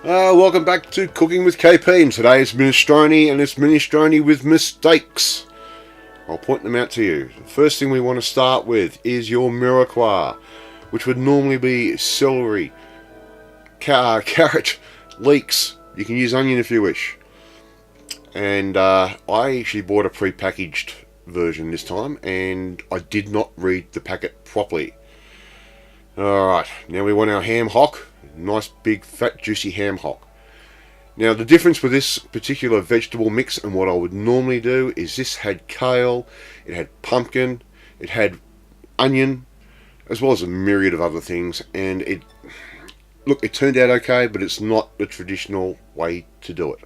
Welcome back to Cooking with KP, and today is minestrone, and it's minestrone with mistakes. I'll point them out to you. The first thing we want to start with is your mirepoix, which would normally be celery, carrot, leeks. You can use onion if you wish. And I actually bought a pre-packaged version this time, and I did not read the packet properly. Alright, now we want our ham hock. Nice big fat juicy ham hock. Now the difference with this particular vegetable mix and what I would normally do is this had kale, it had pumpkin, it had onion, as well as a myriad of other things, and it turned out okay, but it's not the traditional way to do it.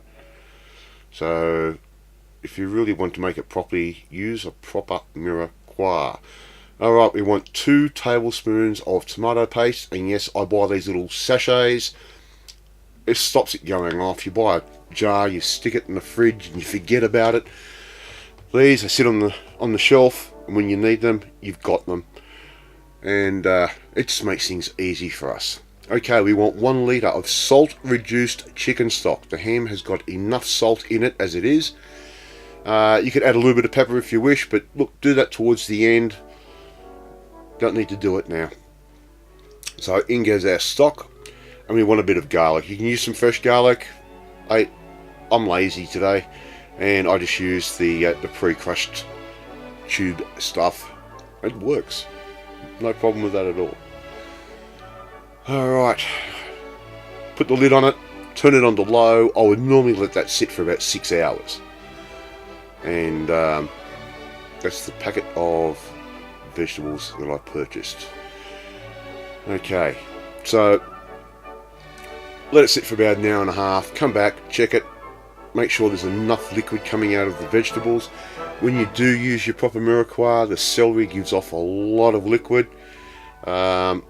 So if you really want to make it properly, use a proper mirepoix. Alright, we want 2 tablespoons of tomato paste, and yes, I buy these little sachets. It stops it going off. You buy a jar, you stick it in the fridge, and you forget about it. These, they sit on the shelf, and when you need them, you've got them. And it just makes things easy for us. Okay, we want 1 litre of salt-reduced chicken stock. The ham has got enough salt in it as it is. You could add a little bit of pepper if you wish, but look, do that towards the end. Don't need to do it now. So in goes our stock, and we want a bit of garlic. You can use some fresh garlic. I'm lazy today, and I just use the pre-crushed tube stuff. It works. No problem with that at all. Alright, put the lid on it, turn it on to low. I would normally let that sit for about 6 hours. And that's the packet of vegetables that I purchased. Okay, so let it sit for about an hour and a half. Come back, check it, make sure there's enough liquid coming out of the vegetables. When you do use your proper mirepoix, the celery gives off a lot of liquid, and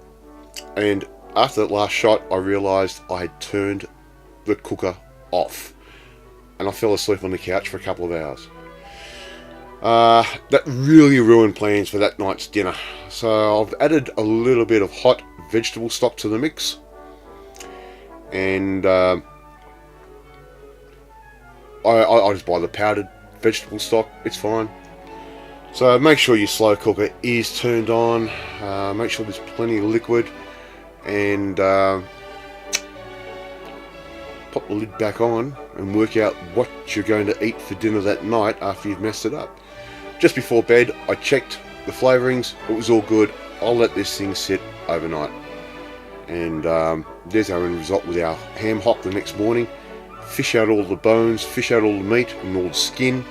after that last shot I realised I had turned the cooker off, and I fell asleep on the couch for a couple of hours. That really ruined plans for that night's dinner. So I've added a little bit of hot vegetable stock to the mix, and I just buy the powdered vegetable stock. It's fine. So make sure your slow cooker is turned on. Make sure there's plenty of liquid, and pop the lid back on and work out what you're going to eat for dinner that night after you've messed it up. Just before bed, I checked the flavourings. It was all good. I'll let this thing sit overnight. And there's our end result with our ham hock the next morning. Fish out all the bones, fish out all the meat and all the skin.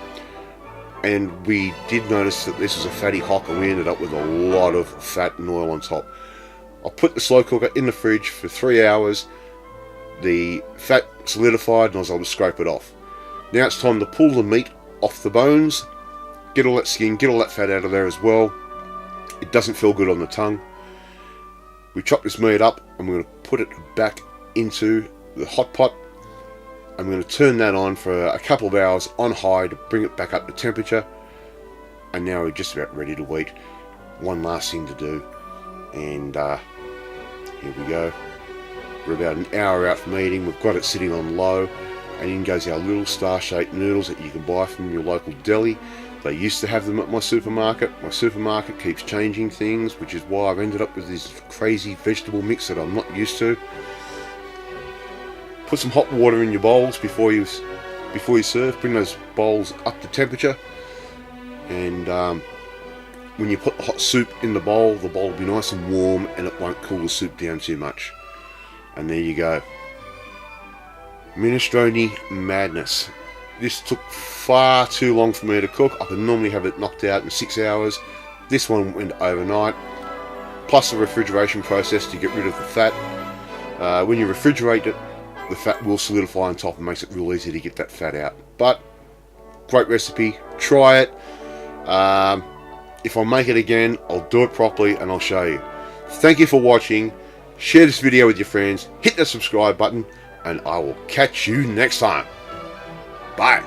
And we did notice that this was a fatty hock, and we ended up with a lot of fat and oil on top. I put the slow cooker in the fridge for 3 hours. The fat solidified, and I was able to scrape it off. Now it's time to pull the meat off the bones. Get all that skin, get all that fat out of there as well. It doesn't feel good on the tongue. We chop this meat up, and we're going to put it back into the hot pot. I'm going to turn that on for a couple of hours on high to bring it back up to temperature. And now we're just about ready to eat. One last thing to do, and here we go. We're about an hour out from eating. We've got it sitting on low, and in goes our little star-shaped noodles that you can buy from your local deli. They used to have them at my supermarket. My supermarket keeps changing things, which is why I've ended up with this crazy vegetable mix that I'm not used to. Put some hot water in your bowls before you serve. Bring those bowls up to temperature, and when you put the hot soup in the bowl will be nice and warm, and it won't cool the soup down too much. And there you go. Minestrone madness. This took far too long for me to cook. I could normally have it knocked out in 6 hours. This one went overnight, plus the refrigeration process to get rid of the fat. When you refrigerate it, the fat will solidify on top and makes it real easy to get that fat out. But great recipe, try it. If I make it again, I'll do it properly and I'll show you. Thank you for watching. Share this video with your friends, hit the subscribe button, and I will catch you next time. Bye.